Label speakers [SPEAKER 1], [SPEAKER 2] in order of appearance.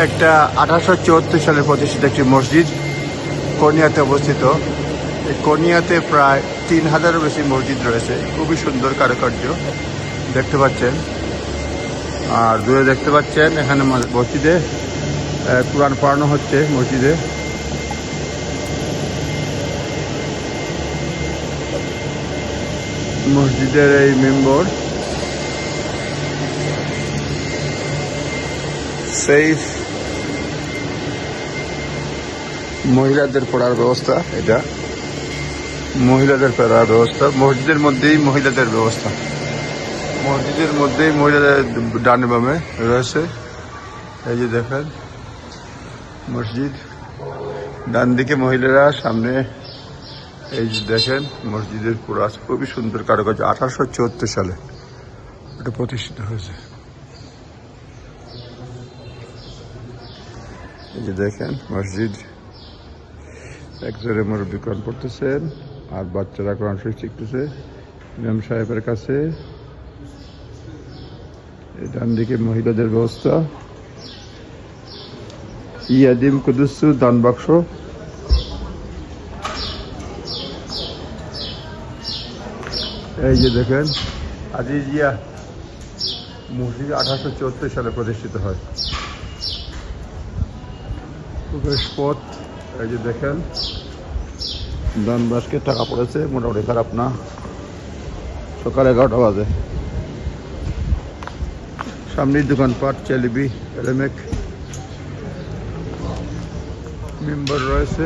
[SPEAKER 1] একটা 1874 সালে প্রতিষ্ঠিত একটি মসজিদ কোনিয়াতে অবস্থিত। এই কোনিয়াতে প্রায় 3000-এরও বেশি মসজিদ রয়েছে। খুবই সুন্দর কারুকার্য দেখতে পাচ্ছেন। আর দূরে দেখতে পাচ্ছেন এখানে মসজিদে কোরআন পড়ানো হচ্ছে। মসজিদের এই মেম্বর সেফ মহিলাদের পড়ার ব্যবস্থা। এটা মহিলাদের পড়ার ব্যবস্থা। মসজিদের মধ্যেই মহিলাদের ব্যবস্থা। মসজিদের মধ্যেই মহিলাদের ডানে বামে রয়েছে। এই যে দেখেন মসজিদ, ডান দিকে মহিলারা, সামনে এই যে দেখেন মসজিদের পুরা খুবই সুন্দর কারুকার্য। 1874 সালে এটা প্রতিষ্ঠিত হয়েছে। এই যে দেখেন মসজিদ, একজনে মুরব্বী কোরআন পড়তেছেন আর বাচ্চারা কোরআন শরীফ শিখতেছে ইমাম সাহেবের কাছে। ডান দিকে মহিলাদের ব্যবস্থা। ইয়াদিম কুদুসু দান বাক্স। এই যে দেখেন আজিজিয়া মসজিদ 1874 সালে প্রতিষ্ঠিত হয়। প্রবেশ পথ এই যে দেখেন, ডান বাসকে টাকা পড়েছে, মোটামুটি খারাপ না। সকাল 11টা বাজে। সামনের দোকানপাট চেলিবি এলেমেক মেম্বার রয়েছে।